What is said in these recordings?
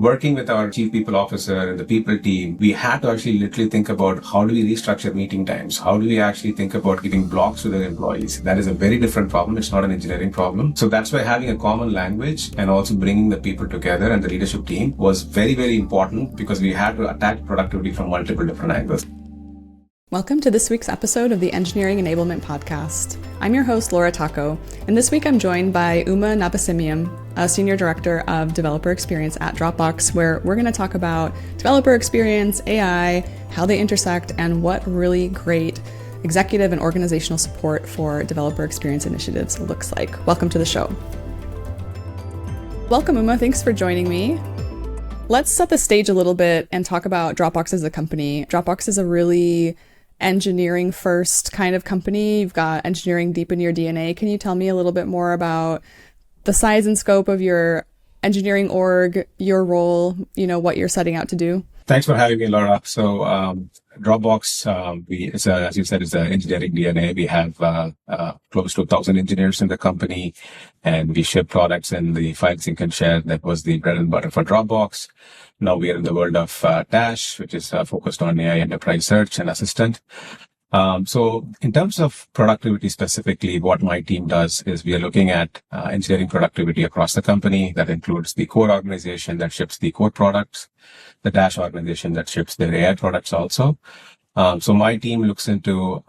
Working with our chief people officer and the people team, we had to actually literally think about how do we restructure meeting times? How do we actually think about giving blocks to the employees? That is a very different problem. It's not an engineering problem. So that's why having a common language and also bringing the people together and the leadership team was very, very important because we had to attack productivity from multiple different angles. Welcome to this week's episode of the Engineering Enablement Podcast. I'm your host, Laura Tacho, and this week I'm joined by Uma Namasivayam, a Senior Director of Developer Experience at Dropbox, where we're going to talk about developer experience, AI, how they intersect, and what really great executive and organizational support for developer experience initiatives looks like. Welcome to the show. Welcome, Uma. Thanks for joining me. Let's set the stage a little bit and talk about Dropbox as a company. Dropbox is a really engineering first kind of company. You've got engineering deep in your DNA. Can you tell me a little bit more about the size and scope of your engineering org, your role, what you're setting out to do? Thanks for having me, Laura. So Dropbox, as you said, is an engineering DNA. We have close to 1,000 engineers in the company, and we ship products in the file sync and share. That was the bread and butter for Dropbox. Now we are in the world of Tacho, which is focused on AI enterprise search and assistant. So in terms of productivity specifically, what my team does is we are looking at engineering productivity across the company. That includes the core organization that ships the core products, the Tacho organization that ships their AI products also. So my team looks into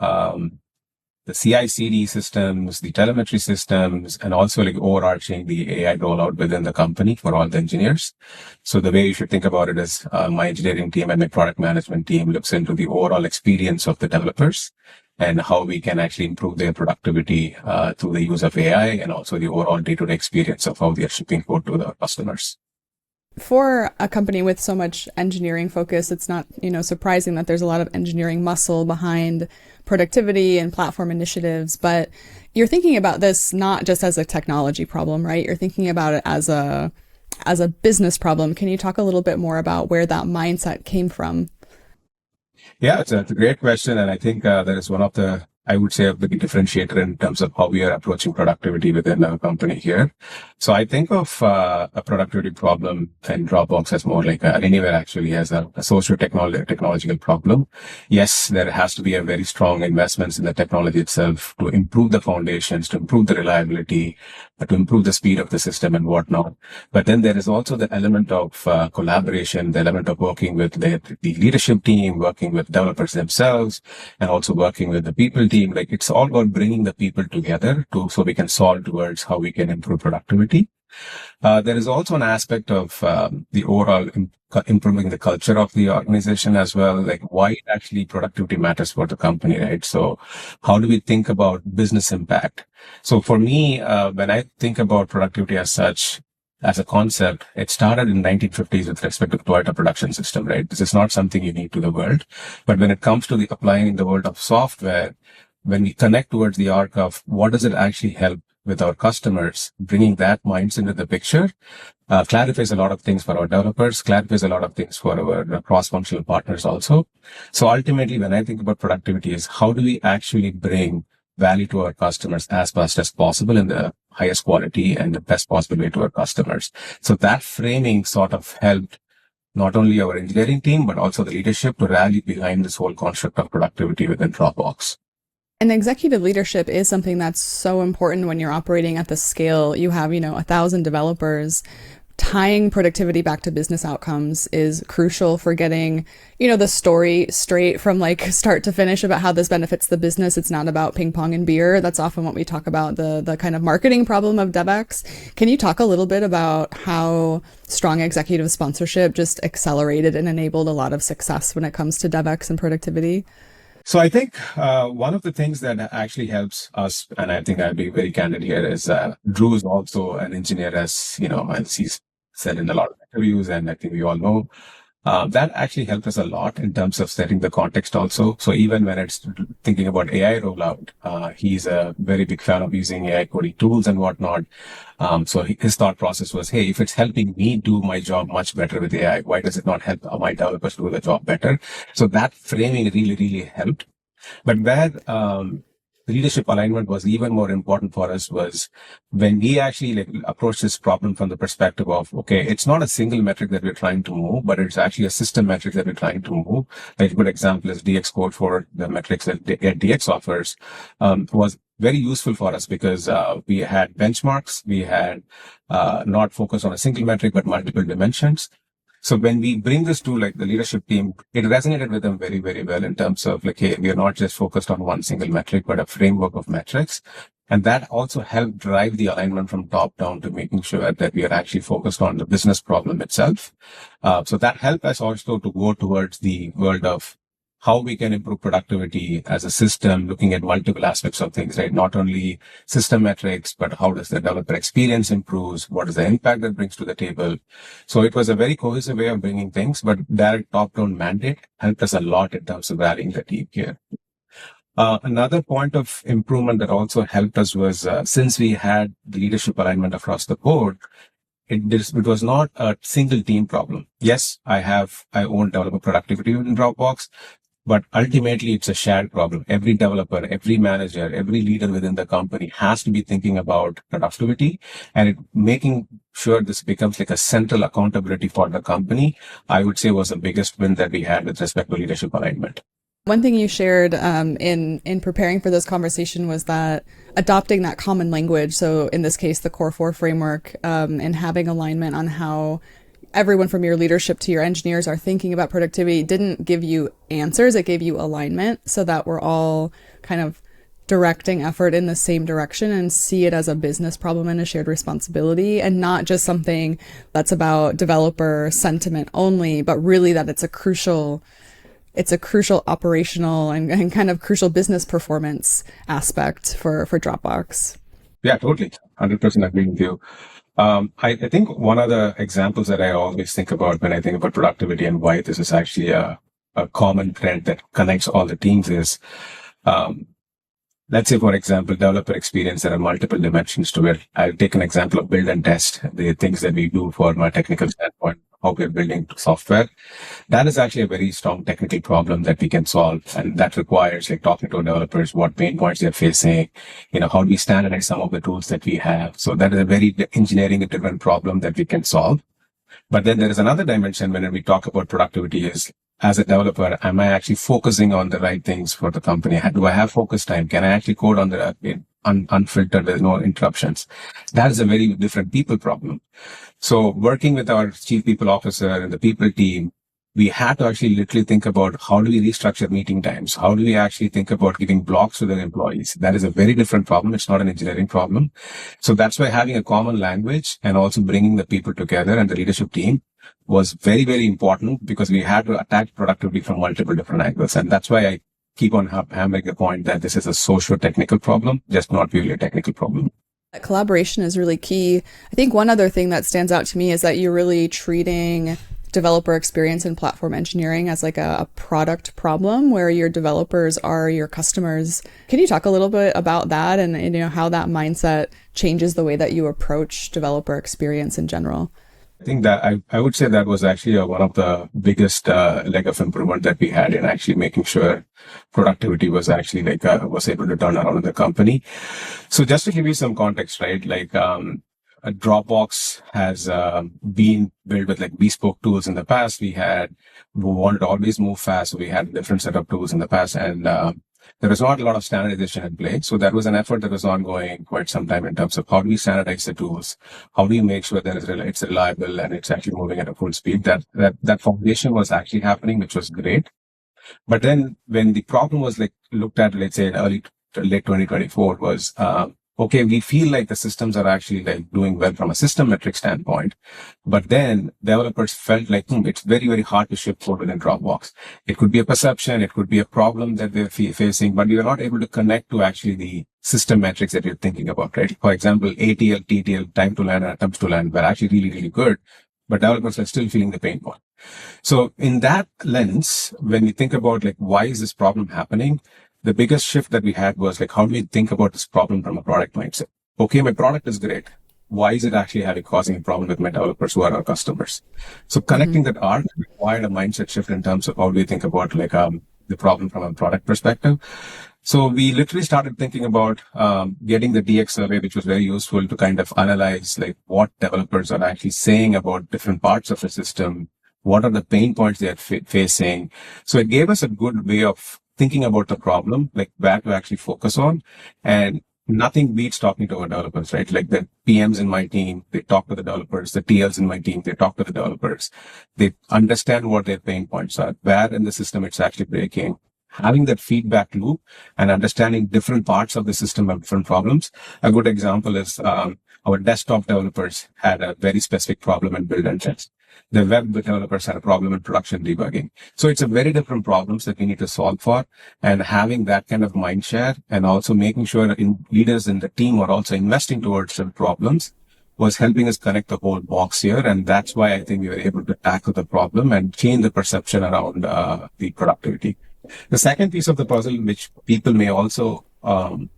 the CI/CD systems, the telemetry systems, and also like overarching the AI rollout within the company for all the engineers. So the way you should think about it is my engineering team and my product management team looks into the overall experience of the developers and how we can actually improve their productivity through the use of AI and also the overall day-to-day experience of how they are shipping code to the customers. For a company with so much engineering focus, it's not, surprising that there's a lot of engineering muscle behind productivity and platform initiatives, but you're thinking about this not just as a technology problem, right? You're thinking about it as a business problem. Can you talk a little bit more about where that mindset came from? Yeah, it's a great question. And I think that is one of the, I would say, a big differentiator in terms of how we are approaching productivity within our company here. So I think of a productivity problem in Dropbox as more like anywhere actually as a socio-technological problem. Yes, there has to be a very strong investments in the technology itself to improve the foundations, to improve the reliability, to improve the speed of the system and whatnot. But then there is also the element of collaboration, the element of working with the leadership team, working with developers themselves, and also working with the people team. Like it's all about bringing the people together so we can solve towards how we can improve productivity. There is also an aspect of the overall improving the culture of the organization as well, like why actually productivity matters for the company, right? So how do we think about business impact? So for me, when I think about productivity as such, as a concept, it started in 1950s with respect to the Toyota production system, right? This is not something unique to the world. But when it comes to the applying in the world of software, when we connect towards the arc of what does it actually help with our customers, bringing that mindset into the picture, clarifies a lot of things for our developers, clarifies a lot of things for our cross-functional partners also. So ultimately, when I think about productivity is how do we actually bring value to our customers as fast as possible in the highest quality and the best possible way to our customers. So that framing sort of helped not only our engineering team, but also the leadership to rally behind this whole construct of productivity within Dropbox. And executive leadership is something that's so important when you're operating at the scale. You have, 1,000 developers. Tying productivity back to business outcomes is crucial for getting, the story straight from like start to finish about how this benefits the business. It's not about ping pong and beer. That's often what we talk about, the kind of marketing problem of DevX. Can you talk a little bit about how strong executive sponsorship just accelerated and enabled a lot of success when it comes to DevX and productivity? So I think one of the things that actually helps us, and I think I'll be very candid here, is Drew is also an engineer, as he's said in a lot of interviews, and I think we all know. That actually helped us a lot in terms of setting the context also. So even when it's thinking about AI rollout, he's a very big fan of using AI coding tools and whatnot. So his thought process was, hey, if it's helping me do my job much better with AI, why does it not help my developers do the job better? So that framing really, really helped. But where leadership alignment was even more important for us was when we actually like approach this problem from the perspective of, okay, it's not a single metric that we're trying to move, but it's actually a system metric that we're trying to move. Like a good example is DX code for the metrics that DX offers, was very useful for us because we had benchmarks, we had not focused on a single metric, but multiple dimensions. So when we bring this to like the leadership team, it resonated with them very, very well in terms of like, hey, we are not just focused on one single metric, but a framework of metrics. And that also helped drive the alignment from top down to making sure that we are actually focused on the business problem itself. So that helped us also to go towards the world of how we can improve productivity as a system, looking at multiple aspects of things, right? Not only system metrics, but how does the developer experience improves? What is the impact that brings to the table? So it was a very cohesive way of bringing things, but direct top-down mandate helped us a lot in terms of rallying the team here. Another point of improvement that also helped us was since we had the leadership alignment across the board, it was not a single team problem. Yes, I own developer productivity in Dropbox, but ultimately it's a shared problem. Every developer, every manager, every leader within the company has to be thinking about productivity and making sure this becomes like a central accountability for the company, I would say was the biggest win that we had with respect to leadership alignment. One thing you shared in preparing for this conversation was that adopting that common language, so in this case, the Core 4 framework, and having alignment on how everyone from your leadership to your engineers are thinking about productivity didn't give you answers, it gave you alignment so that we're all kind of directing effort in the same direction and see it as a business problem and a shared responsibility and not just something that's about developer sentiment only, but really that it's a crucial operational and kind of crucial business performance aspect for Dropbox. Yeah, totally. 100% agree with you. I think one of the examples that I always think about when I think about productivity and why this is actually a common trend that connects all the teams is, let's say, for example, developer experience, there are multiple dimensions to it. I'll take an example of build and test, the things that we do from a technical standpoint, how we're building software. That is actually a very strong technical problem that we can solve. And that requires like talking to developers, what pain points they're facing, how do we standardize some of the tools that we have. So that is a very engineering driven problem that we can solve. But then there is another dimension when we talk about productivity is, as a developer, am I actually focusing on the right things for the company? Do I have focus time? Can I actually code on the unfiltered with no interruptions? That is a very different people problem. So working with our chief people officer and the people team, we had to actually literally think about how do we restructure meeting times? How do we actually think about giving blocks to their employees? That is a very different problem. It's not an engineering problem. So that's why having a common language and also bringing the people together and the leadership team was very, very important because we had to attack productivity from multiple different angles. And that's why I keep on hammering the point that this is a socio-technical problem, just not purely a technical problem. That collaboration is really key. I think one other thing that stands out to me is that you're really treating developer experience and platform engineering as like a product problem where your developers are your customers. Can you talk a little bit about that and how that mindset changes the way that you approach developer experience in general? I think that I would say that was actually one of the biggest leg of improvement that we had in actually making sure productivity was actually was able to turn around in the company. So just to give you some context, right? Dropbox has been built with like bespoke tools in the past. We wanted to always move fast. So we had a different set of tools in the past and there was not a lot of standardization in play. So that was an effort that was ongoing quite some time in terms of how do we standardize the tools? How do you make sure that it's reliable and it's actually moving at a full speed? That foundation was actually happening, which was great. But then when the problem was looked at, let's say in late 2024 was, okay, we feel like the systems are actually doing well from a system metric standpoint, but then developers felt like, it's very, very hard to ship code within Dropbox. It could be a perception, it could be a problem that they're facing, but we are not able to connect to actually the system metrics that you're thinking about, right? For example, ATL, TTL, time to land, and attempts to land were actually really, really good, but developers are still feeling the pain point. So in that lens, when we think about why is this problem happening, the biggest shift that we had was how do we think about this problem from a product mindset? Okay, my product is great. Why is it actually causing a problem with my developers who are our customers? So connecting that arc required a mindset shift in terms of how do we think about the problem from a product perspective. So we literally started thinking about getting the DX survey, which was very useful to kind of analyze like what developers are actually saying about different parts of the system. What are the pain points they are facing? So it gave us a good way of thinking about the problem, like where to actually focus on. And nothing beats talking to our developers, right? Like the PMs in my team, they talk to the developers. The TLs in my team, they talk to the developers. They understand what their pain points are, where in the system it's actually breaking. Having that feedback loop and understanding different parts of the system have different problems. A good example is our desktop developers had a very specific problem in build and test. The web developers had a problem in production debugging. So it's a very different problems that we need to solve for, and having that kind of mind share and also making sure leaders in the team are also investing towards the problems was helping us connect the whole box here. And that's why I think we were able to tackle the problem and change the perception around the productivity. The second piece of the puzzle, which people may also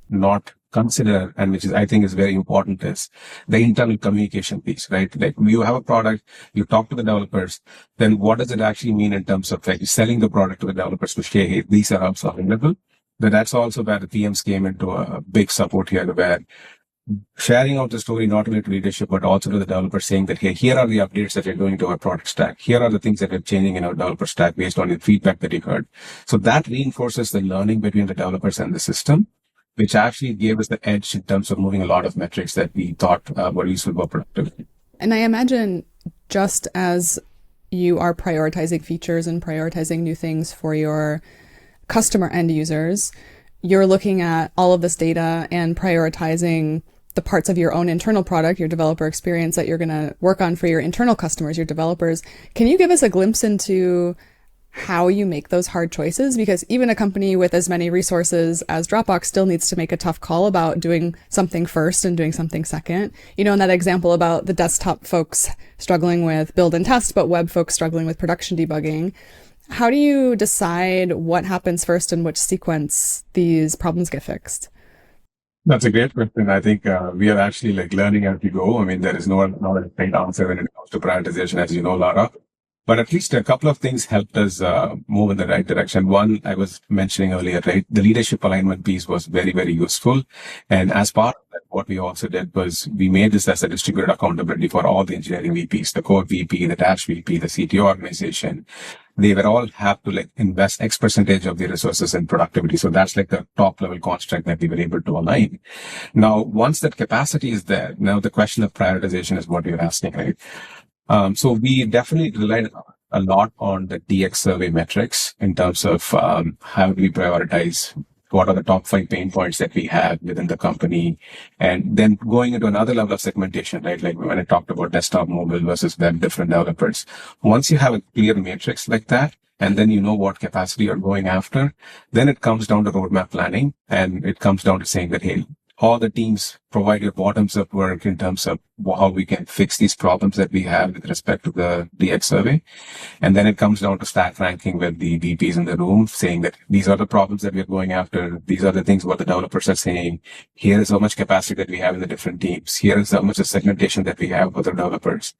not consider, and which is, I think, is very important, is the internal communication piece, right? Like you have a product, you talk to the developers, then what does it actually mean in terms of like selling the product to the developers to say, hey, these are also available? But that's also where the PMs came into a big support here, where sharing out the story not only to leadership but also to the developers, saying that, hey, here are the updates that we're doing to our product stack. Here are the things that we're changing in our developer stack based on the feedback that you heard. So that reinforces the learning between the developers and the system, which actually gave us the edge in terms of moving a lot of metrics that we thought were useful for productivity. And I imagine just as you are prioritizing features and prioritizing new things for your customer end users, you're looking at all of this data and prioritizing the parts of your own internal product, your developer experience that you're going to work on for your internal customers, your developers. Can you give us a glimpse into how you make those hard choices? Because even a company with as many resources as Dropbox still needs to make a tough call about doing something first and doing something second. You know, in that example about the desktop folks struggling with build and test, but web folks struggling with production debugging. How do you decide what happens first and which sequence these problems get fixed? That's a great question. I think we are actually like learning as we go. I mean, there is not a right answer when it comes to prioritization, as you know, Lara. But at least a couple of things helped us move in the right direction. One, I was mentioning earlier, right? The leadership alignment piece was very, very useful. And as part of that, what we also did was we made this as a distributed accountability for all the engineering VPs, the core VP, the dash VP, the CTO organization. They were all have to like invest X percentage of their resources in productivity. So that's like the top level construct that we were able to align. Now, once that capacity is there, now the question of prioritization is what you're asking, right? So we definitely relied a lot on the DX survey metrics in terms of how do we prioritize, what are the top 5 pain points that we have within the company, and then going into another level of segmentation, right? Like when I talked about desktop, mobile versus web, different developers. Once you have a clear matrix like that, and then you know what capacity you're going after, then it comes down to roadmap planning, and it comes down to saying that, hey, all the teams provide your bottoms up work in terms of how we can fix these problems that we have with respect to the DX survey. And then it comes down to stack ranking with the VPs in the room, saying that these are the problems that we're going after. These are the things what the developers are saying. Here is how much capacity that we have in the different teams. Here is how much of segmentation that we have for the developers.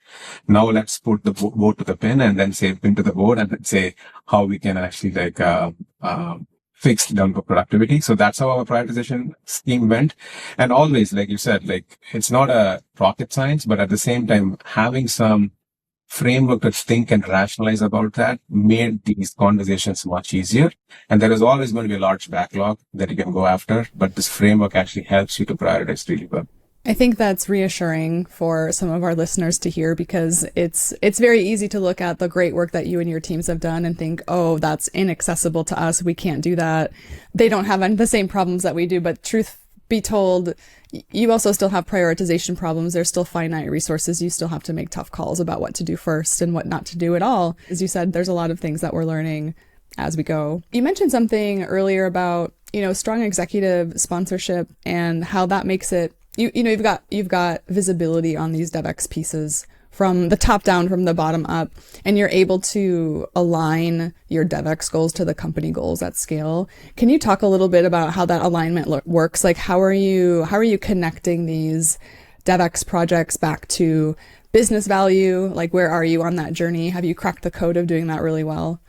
Now let's put the board to the pin and then say pin to the board and then say how we can actually like, fixed developer productivity. So that's how our prioritization scheme went. And always, like you said, like it's not a rocket science, but at the same time, having some framework to think and rationalize about that made these conversations much easier. And there is always going to be a large backlog that you can go after, but this framework actually helps you to prioritize really well. I think that's reassuring for some of our listeners to hear, because it's very easy to look at the great work that you and your teams have done and think, oh, that's inaccessible to us. We can't do that. They don't have the same problems that we do. But truth be told, you also still have prioritization problems. There's still finite resources. You still have to make tough calls about what to do first and what not to do at all. As you said, there's a lot of things that we're learning as we go. You mentioned something earlier about, strong executive sponsorship and how that makes it, you've got visibility on these DevX pieces from the top down, from the bottom up, and you're able to align your DevX goals to the company goals at scale. Can you talk a little bit about how that alignment works? Like, how are you connecting these DevX projects back to business value? Like, where are you on that journey? Have you cracked the code of doing that really well?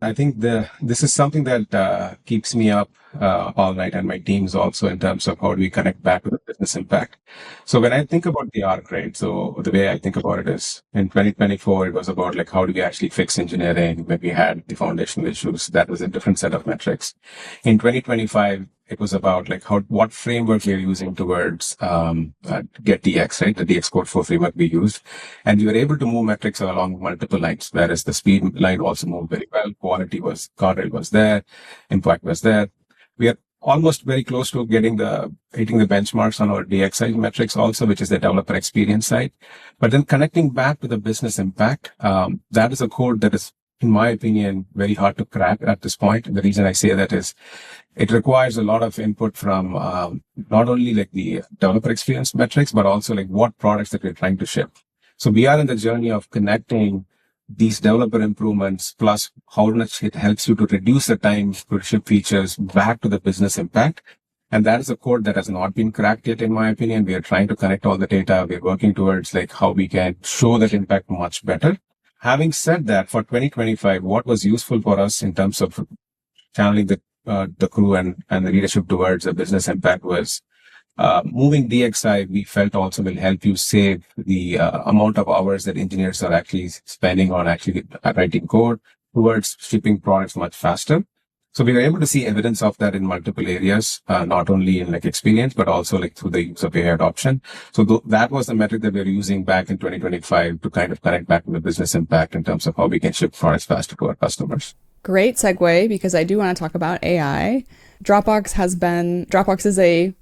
I think this is something that keeps me up all night, and my teams also, in terms of how do we connect back to the business impact. So when I think about the arc, right? So the way I think about it is, in 2024, it was about like how do we actually fix engineering when we had the foundational issues. That was a different set of metrics. In 2025, it was about like what framework we're using towards get DX, right? The DX Code 4 framework we used. And we were able to move metrics along multiple lines, whereas the speed line also moved very well. Quality was, guardrail was there, impact was there. We are almost very close to hitting the benchmarks on our DXI metrics also, which is the developer experience side. But then connecting back to the business impact, that is a code that is, in my opinion, very hard to crack at this point. And the reason I say that is it requires a lot of input from not only like the developer experience metrics, but also like what products that we're trying to ship. So we are in the journey of connecting these developer improvements plus how much it helps you to reduce the time to ship features back to the business impact. And that is a code that has not been cracked yet, in my opinion. We are trying to connect all the data. We're working towards like how we can show that impact much better. Having said that, for 2025, what was useful for us in terms of channeling the crew and the leadership towards a business impact was moving DXI, we felt also will help you save the amount of hours that engineers are actually spending on actually writing code towards shipping products much faster. So we were able to see evidence of that in multiple areas, not only in like experience, but also like through the use of AI adoption. So that was the metric that we were using back in 2025 to kind of connect back to the business impact in terms of how we can ship products faster to our customers. Great segue, because I do want to talk about AI. Dropbox is a,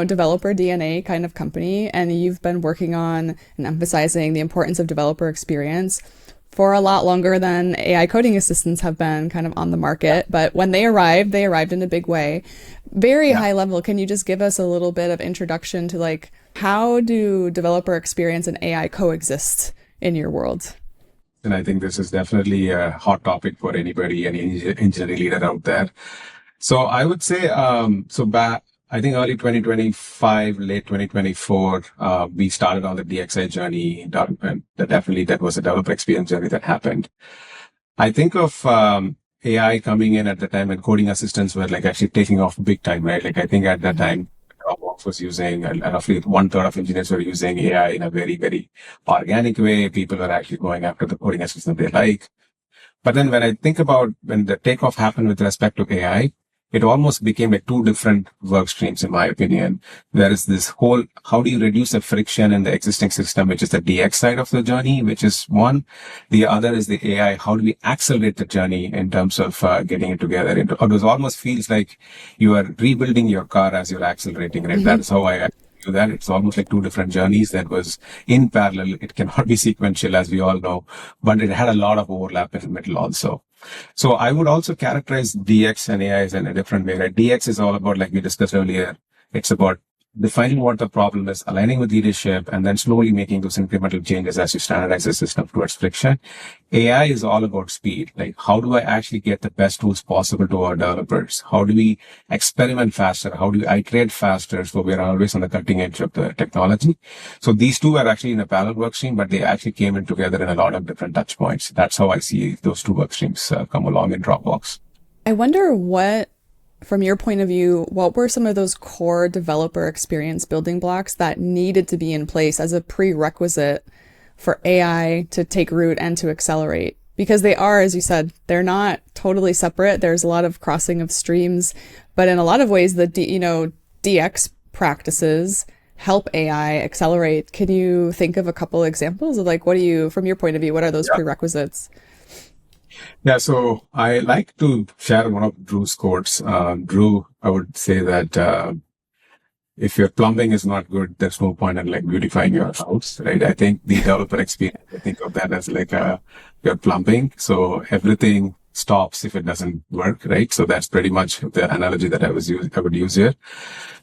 developer DNA kind of company, and you've been working on and emphasizing the importance of developer experience for a lot longer than AI coding assistants have been kind of on the market. But when they arrived in a big way. Very high level. Can you just give us a little bit of introduction to like, how do developer experience and AI coexist in your world? And I think this is definitely a hot topic for anybody, any engineering leader out there. So I would say, I think early 2025, late 2024, we started on the DXI journey. And that was a developer experience journey that happened. I think of AI coming in at the time when coding assistants were like actually taking off big time, right? Like I think at that time, Dropbox was using, and roughly 1/3 of engineers were using AI in a very, very organic way. People were actually going after the coding assistant they like. But then when I think about when the takeoff happened with respect to AI, it almost became like two different work streams, in my opinion. There is this whole, how do you reduce the friction in the existing system, which is the DX side of the journey, which is one. The other is the AI. How do we accelerate the journey in terms of getting it together? It almost feels like you are rebuilding your car as you're accelerating, right? Mm-hmm. That is how I do that. It's almost like two different journeys that was in parallel. It cannot be sequential, as we all know, but it had a lot of overlap in the middle also. So I would also characterize DX and AI in a different way, right? DX is all about, like we discussed earlier, it's about defining what the problem is, aligning with leadership, and then slowly making those incremental changes as you standardize the system towards friction. AI is all about speed. Like, how do I actually get the best tools possible to our developers? How do we experiment faster? How do we iterate faster so we're always on the cutting edge of the technology? So these two are actually in a parallel work stream, but they actually came in together in a lot of different touch points. That's how I see those two work streams come along in Dropbox. I wonder from your point of view, what were some of those core developer experience building blocks that needed to be in place as a prerequisite for AI to take root and to accelerate? Because they are, as you said, they're not totally separate. There's a lot of crossing of streams, but in a lot of ways, the DX practices help AI accelerate. Can you think of a couple examples of like, from your point of view, what are those prerequisites? Yeah, so I like to share one of Drew's quotes. Drew, I would say that if your plumbing is not good, there's no point in like beautifying your house, right? I think the developer experience, I think of that as like your plumbing. So everything stops if it doesn't work, right? So that's pretty much the analogy that I would use here.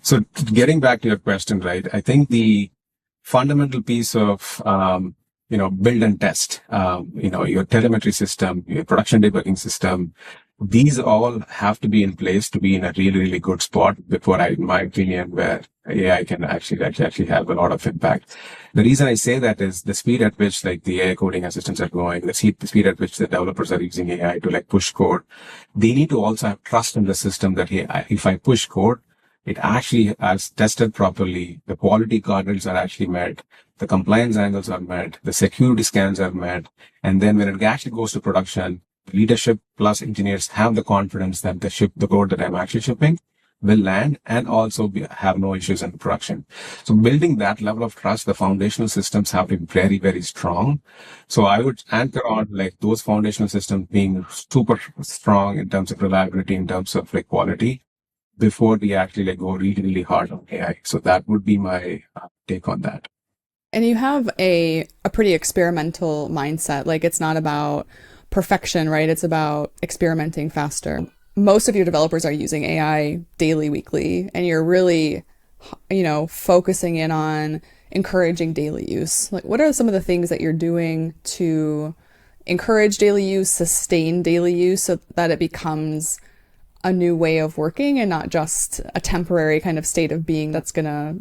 So getting back to your question, right? I think the fundamental piece of build and test, your telemetry system, your production debugging system, these all have to be in place to be in a really, really good spot before in my opinion, where AI can actually have a lot of impact. The reason I say that is the speed at which like the AI coding assistants are going, the speed at which the developers are using AI to like push code. They need to also have trust in the system that, hey, if I push code, it actually has tested properly. The quality guardrails are actually met. The compliance angles are met. The security scans are met. And then when it actually goes to production, leadership plus engineers have the confidence that the code that I'm actually shipping will land and also have no issues in production. So building that level of trust, the foundational systems have to be very, very strong. So I would anchor on like those foundational systems being super strong in terms of reliability, in terms of like quality, before we actually like go really, really hard on AI. So that would be my take on that. And you have a pretty experimental mindset. Like it's not about perfection, right? It's about experimenting faster. Most of your developers are using AI daily, weekly, and you're really, focusing in on encouraging daily use. Like, what are some of the things that you're doing to encourage daily use, sustain daily use so that it becomes a new way of working and not just a temporary kind of state of being that's gonna,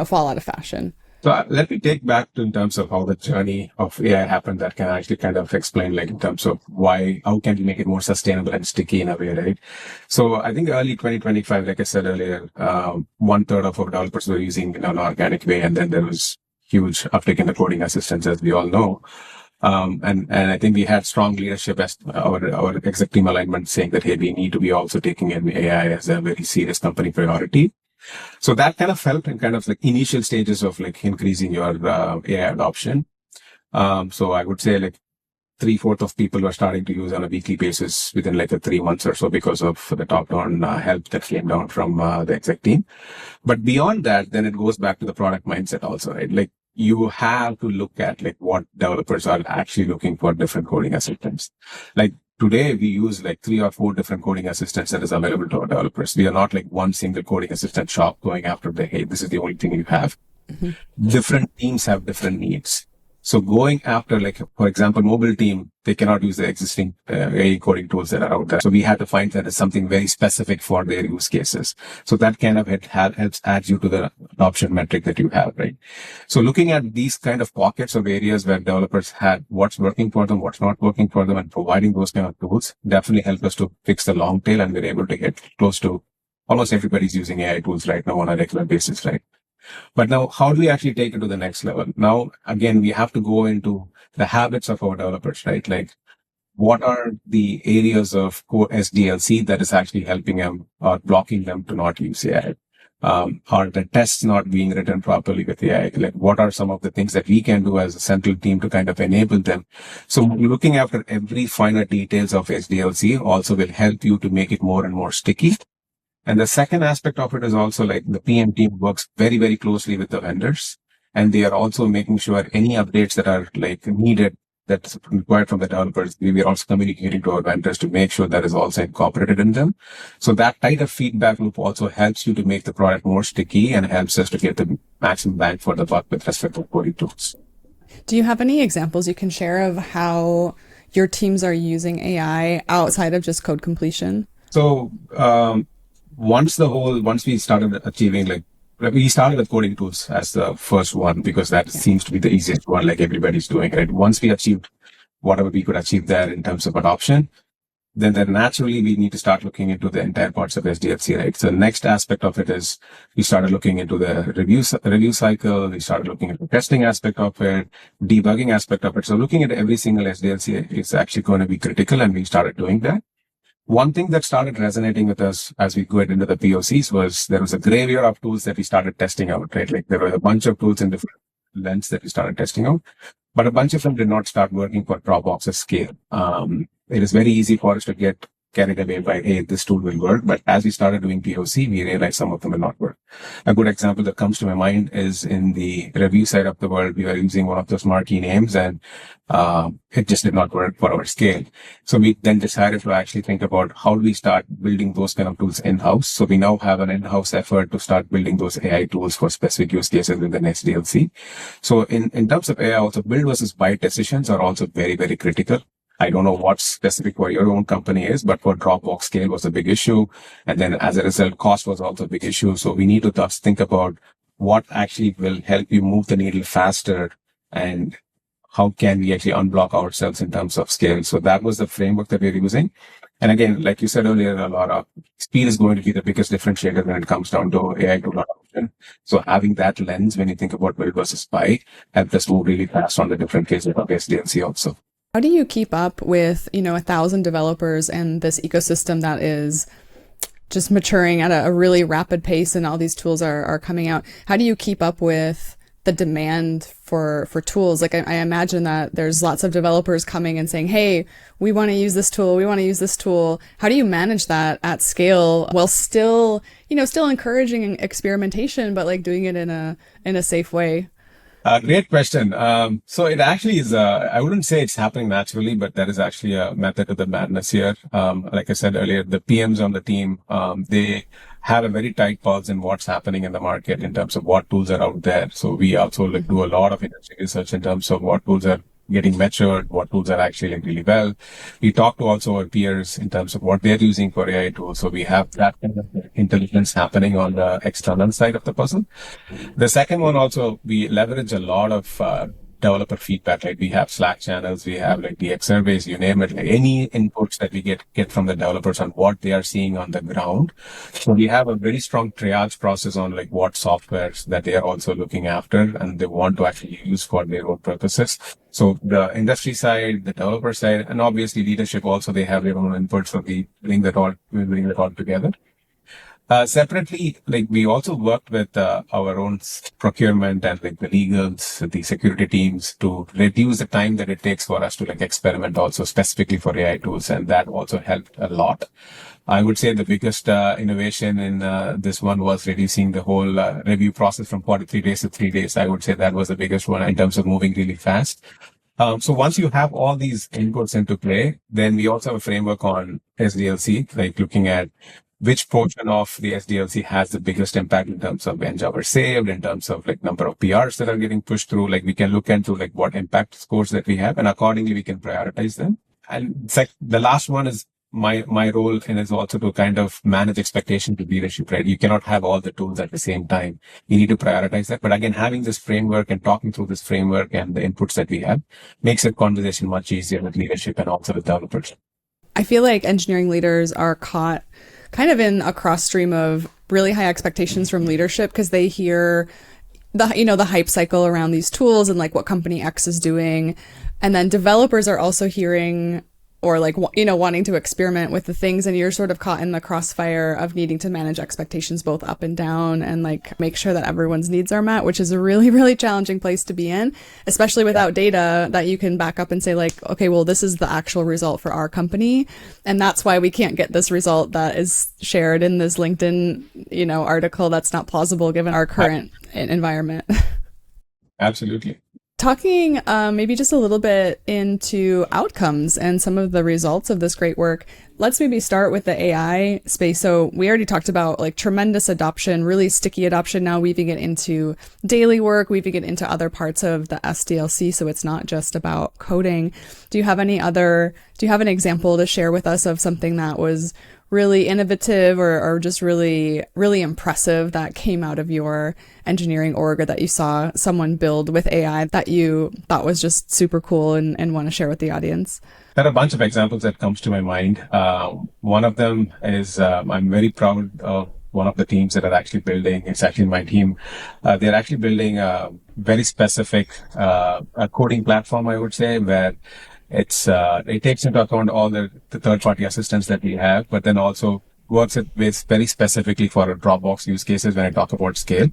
fall out of fashion? So let me take back to in terms of how the journey of AI happened that can actually kind of explain like in terms of how can we make it more sustainable and sticky in a way, right? So I think early 2025, like I said earlier, 1/3 of our developers were using in an organic way. And then there was huge uptick in the coding assistants, as we all know. And I think we had strong leadership as our exec team alignment saying that, hey, we need to be also taking in AI as a very serious company priority. So that kind of felt in kind of like initial stages of like increasing your AI adoption. So I would say like 3/4 of people were starting to use on a weekly basis within like 3 months or so because of the top-down help that came down from the exec team. But beyond that, then it goes back to the product mindset also, right? Like you have to look at like what developers are actually looking for different coding assistants. Like today, we use like 3 or 4 different coding assistants that is available to our developers. We are not like one single coding assistant shop going after hey, this is the only thing you have. Mm-hmm. Different teams have different needs. So going after like, for example, mobile team, they cannot use the existing AI coding tools that are out there. So we had to find that as something very specific for their use cases. So that kind of helps add you to the adoption metric that you have, right? So looking at these kind of pockets of areas where developers had what's working for them, what's not working for them, and providing those kind of tools definitely helped us to fix the long tail, and we're able to get close to almost everybody's using AI tools right now on a regular basis, right? But now, how do we actually take it to the next level? Now, again, we have to go into the habits of our developers, right? Like, what are the areas of core SDLC that is actually helping them or blocking them to not use AI? Are the tests not being written properly with AI? Like, what are some of the things that we can do as a central team to kind of enable them? So looking after every finer details of SDLC also will help you to make it more and more sticky. And the second aspect of it is also like the PM team works very, very closely with the vendors. And they are also making sure any updates that are like needed, that's required from the developers, we are also communicating to our vendors to make sure that is also incorporated in them. So that tighter feedback loop also helps you to make the product more sticky and helps us to get the maximum bang for the buck with respect to coding tools. Do you have any examples you can share of how your teams are using AI outside of just code completion? So, once we started achieving we started with coding tools as the first one because that seems to be the easiest one, like everybody's doing, right? Once we achieved whatever we could achieve there in terms of adoption, then naturally we need to start looking into the entire parts of SDLC, right? So the next aspect of it is we started looking into the review cycle. We started looking at the testing aspect of it, debugging aspect of it. So looking at every single SDLC is actually going to be critical, and we started doing that. One thing that started resonating with us as we go into the POCs was there was a graveyard of tools that we started testing out, right? Like there were a bunch of tools in different lengths that we started testing out, but a bunch of them did not start working for Dropbox at scale. It is very easy for us to get carried away by, hey, this tool will work. But as we started doing POC, we realized some of them will not work. A good example that comes to my mind is in the review side of the world. We were using one of those marquee names, and it just did not work for our scale. So we then decided to actually think about how do we start building those kind of tools in-house. So we now have an in-house effort to start building those AI tools for specific use cases within SDLC. So in terms of AI, also build versus buy decisions are also very, very critical. I don't know what specific for your own company is, but for Dropbox, scale was a big issue. And then as a result, cost was also a big issue. So we need to thus think about what actually will help you move the needle faster, and how can we actually unblock ourselves in terms of scale. So that was the framework that we're using. And again, like you said earlier, a lot of speed is going to be the biggest differentiator when it comes down to AI tool adoption. So having that lens when you think about build versus buy helped us move really fast on the different phases of SDLC also. How do you keep up with, 1,000 developers and this ecosystem that is just maturing at a really rapid pace, and all these tools are coming out? How do you keep up with the demand for tools? Like I imagine that there's lots of developers coming and saying, hey, we want to use this tool. We want to use this tool. How do you manage that at scale while still encouraging experimentation, but like doing it in a safe way? Great question. So it actually is, I wouldn't say it's happening naturally, but there is actually a method to the madness here. Like I said earlier, the PMs on the team, they have a very tight pulse in what's happening in the market in terms of what tools are out there. So we also do a lot of industry research in terms of what tools are getting matured, what tools are actually really well. We talk to also our peers in terms of what they're using for AI tools. So we have that kind of intelligence happening on the external side of the puzzle. The second one also, we leverage a lot of developer feedback. Like we have Slack channels, we have like DX surveys, you name it, like any inputs that we get from the developers on what they are seeing on the ground. So we have a very strong triage process on like what softwares that they are also looking after and they want to actually use for their own purposes. So the industry side, the developer side, and obviously leadership also, they have their own inputs. So we bring that all together. Separately, like we also worked with our own procurement and like the legals, the security teams to reduce the time that it takes for us to like experiment also specifically for AI tools. And that also helped a lot. I would say the biggest innovation in this one was reducing the whole review process from 43 days to 3 days. I would say that was the biggest one in terms of moving really fast. So once you have all these inputs into play, then we also have a framework on SDLC, like looking at which portion of the SDLC has the biggest impact in terms of bench hours saved, in terms of like number of PRs that are getting pushed through. Like we can look into like what impact scores that we have, and accordingly we can prioritize them. And the last one is my role, and is also to kind of manage expectation to leadership, right? You cannot have all the tools at the same time. You need to prioritize that. But again, having this framework and talking through this framework and the inputs that we have makes the conversation much easier with leadership and also with developers. I feel like engineering leaders are caught kind of in a cross stream of really high expectations from leadership because they hear the hype cycle around these tools and like what company X is doing. And then developers are also hearing or like, wanting to experiment with the things, and you're sort of caught in the crossfire of needing to manage expectations both up and down and like make sure that everyone's needs are met, which is a really, really challenging place to be in, especially without data that you can back up and say like, okay, well, this is the actual result for our company. And that's why we can't get this result that is shared in this LinkedIn, article. That's not plausible given our current environment. Absolutely. Talking maybe just a little bit into outcomes and some of the results of this great work, let's maybe start with the AI space. So we already talked about like tremendous adoption, really sticky adoption, now weaving it into daily work, weaving it into other parts of the SDLC. So it's not just about coding. Do you have an example to share with us of something that was really innovative or just really, really impressive that came out of your engineering org, or that you saw someone build with AI that you thought was just super cool and want to share with the audience? There are a bunch of examples that comes to my mind. One of them is I'm very proud of one of the teams that are actually building. It's actually my team. They're actually building a very specific coding platform, I would say, where it takes into account all the third-party assistants that we have, but then also works with very specifically for Dropbox use cases when I talk about scale.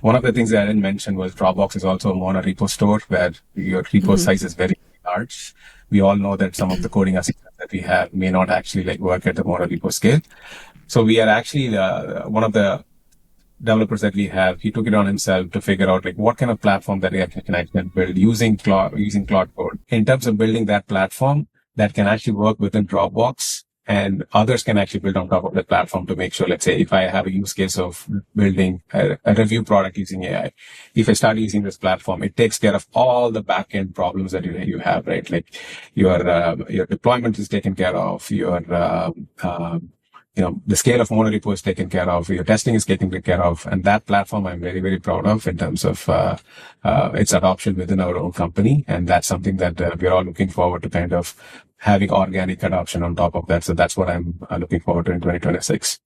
One of the things that I didn't mention was Dropbox is also a mono-repo store where your repo size is very large. We all know that some of the coding assistants that we have may not actually like work at the mono-repo scale. So we are actually one of the developers that we have, he took it on himself to figure out like what kind of platform that he can actually build using Cloud Code. In terms of building that platform that can actually work within Dropbox and others can actually build on top of the platform to make sure, let's say, if I have a use case of building a review product using AI, if I start using this platform, it takes care of all the back-end problems that you have, right? Like your deployment is taken care of, the scale of monorepo is taken care of, your testing is taken care of, and that platform I'm very, very proud of in terms of its adoption within our own company, and that's something that we're all looking forward to kind of having organic adoption on top of that. So that's what I'm looking forward to in 2026.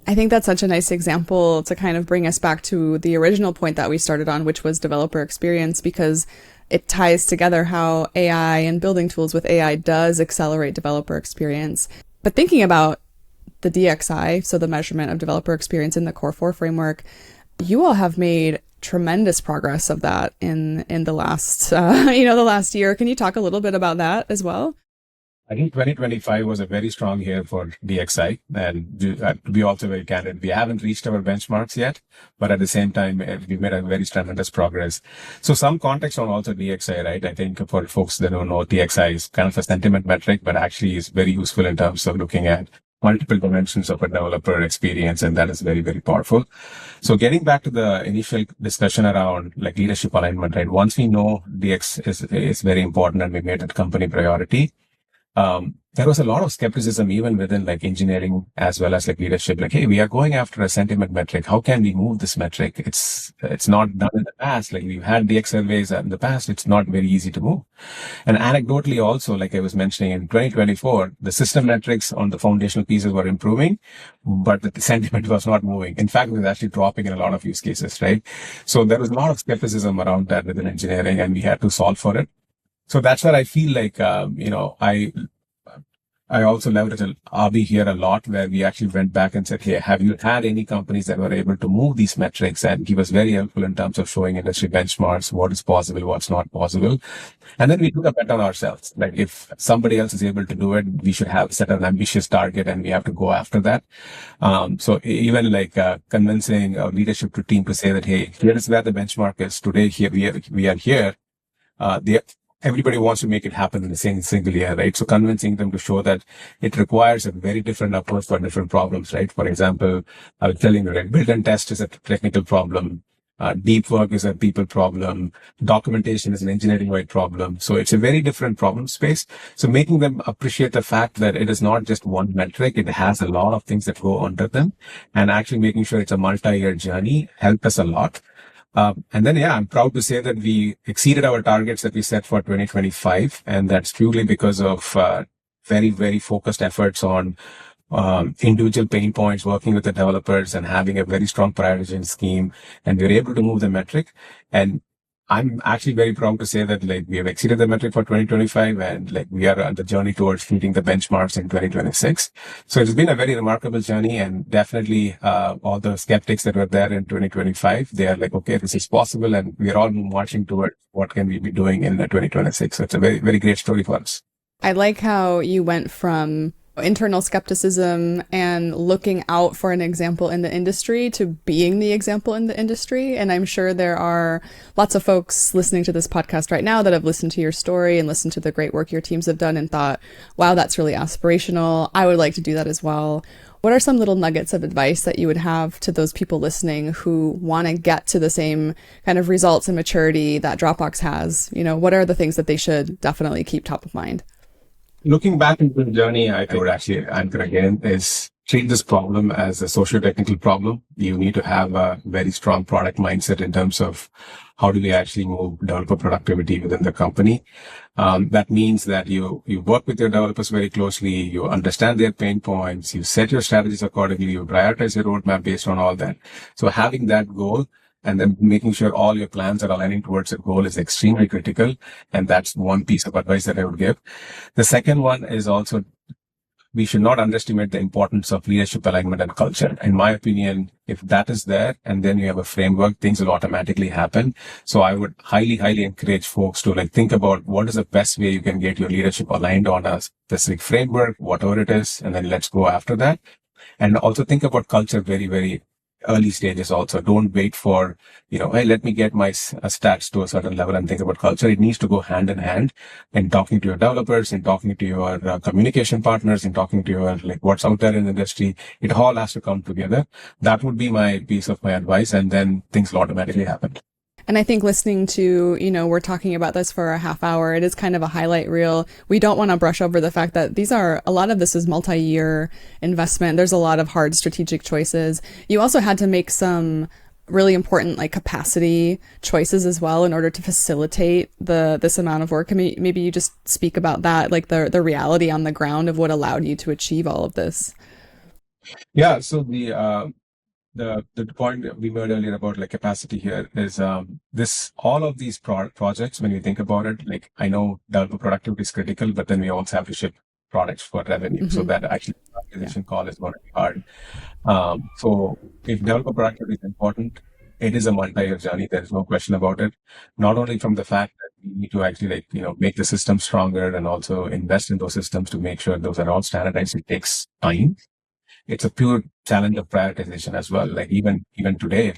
I think that's such a nice example to kind of bring us back to the original point that we started on, which was developer experience, because it ties together how AI and building tools with AI does accelerate developer experience. But thinking about the DXI, so the measurement of developer experience in the Core 4 framework, you all have made tremendous progress of that in the last the last year. Can you talk a little bit about that as well? I think 2025 was a very strong year for DXI, and to be also very candid, we haven't reached our benchmarks yet, but at the same time, we made a very tremendous progress. So some context on also DXI, right? I think for folks that don't know, DXI is kind of a sentiment metric, but actually is very useful in terms of looking at multiple dimensions of a developer experience, and that is very, very powerful. So getting back to the initial discussion around like leadership alignment, right? Once we know DX is very important and we made it company priority, there was a lot of skepticism even within like engineering as well as like leadership. Like, hey, we are going after a sentiment metric. How can we move this metric? It's not done in the past. Like we've had DX surveys in the past. It's not very easy to move. And anecdotally also, like I was mentioning in 2024, the system metrics on the foundational pieces were improving, but the sentiment was not moving. In fact, it was actually dropping in a lot of use cases, right? So there was a lot of skepticism around that within engineering, and we had to solve for it. So that's where I feel like, I also leveraged Abi here a lot, where we actually went back and said, hey, have you had any companies that were able to move these metrics? And he was very helpful in terms of showing industry benchmarks, what is possible, what's not possible. And then we took a bet on ourselves. Like if somebody else is able to do it, we should have set an ambitious target and we have to go after that. So even like convincing our leadership team to say that, hey, here is where the benchmark is today. Here we are here. Everybody wants to make it happen in the same single year, right? So convincing them to show that it requires a very different approach for different problems, right? For example, I was telling you, right, build and test is a technical problem. Deep work is a people problem. Documentation is an engineering-wide problem. So it's a very different problem space. So making them appreciate the fact that it is not just one metric. It has a lot of things that go under them, and actually making sure it's a multi-year journey helped us a lot. And then, I'm proud to say that we exceeded our targets that we set for 2025. And that's purely because of very, very focused efforts on individual pain points, working with the developers and having a very strong prioritization scheme. And we were able to move the metric. And I'm actually very proud to say that like we have exceeded the metric for 2025, and like we are on the journey towards meeting the benchmarks in 2026. So it's been a very remarkable journey, and definitely all the skeptics that were there in 2025, they are like, okay, this is possible, and we are all marching towards what can we be doing in 2026. So it's a very, very great story for us. I like how you went from internal skepticism and looking out for an example in the industry to being the example in the industry. And I'm sure there are lots of folks listening to this podcast right now that have listened to your story and listened to the great work your teams have done and thought, wow, that's really aspirational. I would like to do that as well. What are some little nuggets of advice that you would have to those people listening who want to get to the same kind of results and maturity that Dropbox has? What are the things that they should definitely keep top of mind? Looking back into the journey, I would actually anchor again is treat this problem as a socio-technical problem. You need to have a very strong product mindset in terms of how do we actually move developer productivity within the company. That means that you work with your developers very closely, you understand their pain points, you set your strategies accordingly, you prioritize your roadmap based on all that. So having that goal and then making sure all your plans are aligning towards a goal is extremely critical. And that's one piece of advice that I would give. The second one is also, we should not underestimate the importance of leadership alignment and culture. In my opinion, if that is there and then you have a framework, things will automatically happen. So I would highly, highly encourage folks to like think about what is the best way you can get your leadership aligned on a specific framework, whatever it is, and then let's go after that. And also think about culture very, very early stages also. Don't wait for, hey, let me get my stats to a certain level and think about culture. It needs to go hand in hand in talking to your developers, in talking to your communication partners, in talking to your, like, what's out there in the industry. It all has to come together. That would be my piece of my advice, and then things will automatically happen. And I think listening to, we're talking about this for a half hour. It is kind of a highlight reel. We don't want to brush over the fact that a lot of this is multi-year investment. There's a lot of hard strategic choices. You also had to make some really important like capacity choices as well in order to facilitate this amount of work. Maybe you just speak about that, like the reality on the ground of what allowed you to achieve all of this. Yeah. So the point we made earlier about like capacity here is all of these projects, when you think about it, like, I know developer productivity is critical, but then we also have to ship products for revenue. Mm-hmm. So that actually acquisition call is going to be hard. So if developer productivity is important, it is a multi-year journey. There is no question about it. Not only from the fact that we need to actually make the system stronger and also invest in those systems to make sure those are all standardized. It takes time. It's a pure challenge of prioritization as well. Like even today,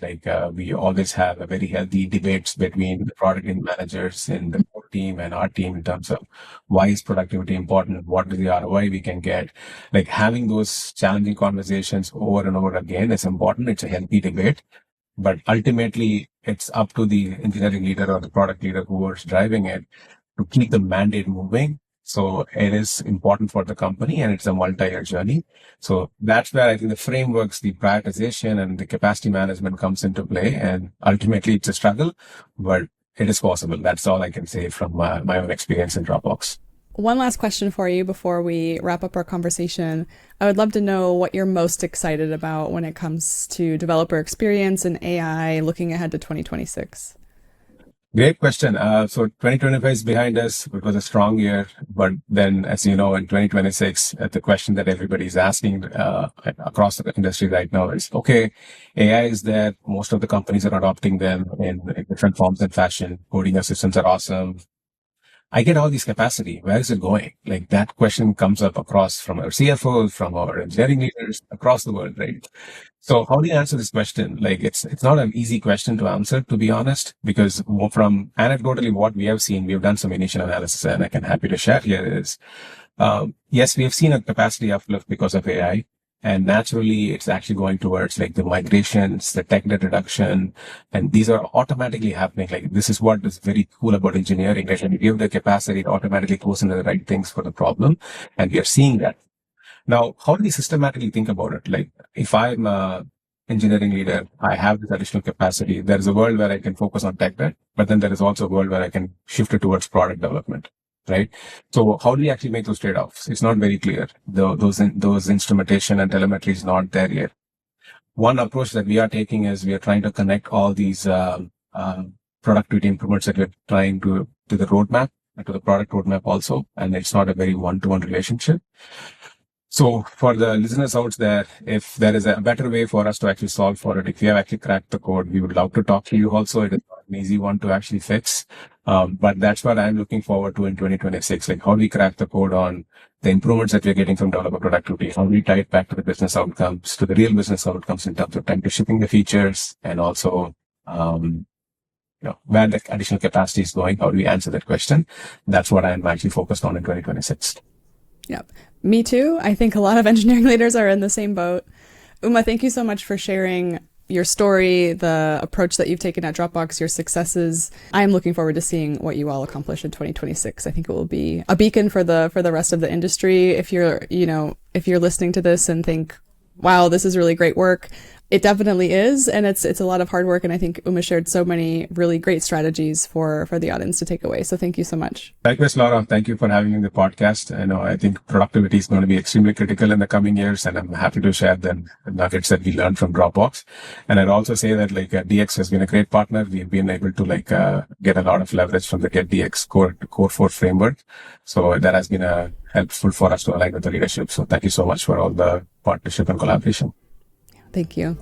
we always have a very healthy debates between the product managers in the core team and our team in terms of why is productivity important, what is the ROI we can get. Like having those challenging conversations over and over again is important. It's a healthy debate, but ultimately it's up to the engineering leader or the product leader who is driving it to keep the mandate moving. So it is important for the company, and it's a multi-year journey. So that's where I think the frameworks, the prioritization and the capacity management comes into play. And ultimately it's a struggle, but it is possible. That's all I can say from my own experience in Dropbox. One last question for you before we wrap up our conversation. I would love to know what you're most excited about when it comes to developer experience and AI looking ahead to 2026. Great question. So 2025 is behind us. It was a strong year, but then, as you know, in 2026, the question that everybody's asking across the industry right now is, okay, AI is there. Most of the companies are adopting them in different forms and fashion. Coding assistants are awesome. I get all this capacity. Where is it going? Like that question comes up across from our CFOs, from our engineering leaders across the world, right? So how do you answer this question? Like it's not an easy question to answer, to be honest, because from anecdotally what we have seen, we have done some initial analysis, and I can happy to share here is, yes, we have seen a capacity uplift because of AI. And naturally, it's actually going towards like the migrations, the tech debt reduction, and these are automatically happening. Like this is what is very cool about engineering. Like when you give the capacity, it automatically goes into the right things for the problem, and we are seeing that. Now, how do we systematically think about it? Like if I'm a engineering leader, I have this additional capacity. There is a world where I can focus on tech debt, but then there is also a world where I can shift it towards product development. Right. So how do we actually make those trade-offs? It's not very clear. Those instrumentation and telemetry is not there yet. One approach that we are taking is we are trying to connect all these productivity improvements that we're trying to the roadmap and to the product roadmap also. And it's not a very one-to-one relationship. So for the listeners out there, if there is a better way for us to actually solve for it, if you have actually cracked the code, we would love to talk to you also. It is not an easy one to actually fix. But that's what I'm looking forward to in 2026. Like how do we crack the code on the improvements that we're getting from developer productivity? How do we tie it back to the business outcomes, to the real business outcomes in terms of time to shipping the features, and also, where the additional capacity is going? How do we answer that question? That's what I'm actually focused on in 2026. Yep. Me too. I think a lot of engineering leaders are in the same boat. Uma, thank you so much for sharing your story, the approach that you've taken at Dropbox, your successes. I am looking forward to seeing what you all accomplish in 2026. I think it will be a beacon for the rest of the industry. If you're listening to this and think, wow, this is really great work, it definitely is, and it's a lot of hard work, and I think Uma shared so many really great strategies for the audience to take away. So thank you so much. Likewise, Laura. Thank you for having me on the podcast. I think productivity is going to be extremely critical in the coming years, and I'm happy to share the nuggets that we learned from Dropbox. And I'd also say that DX has been a great partner. We've been able to get a lot of leverage from the Get DX Core 4 framework. So that has been helpful for us to align with the leadership. So thank you so much for all the partnership and collaboration. Thank you.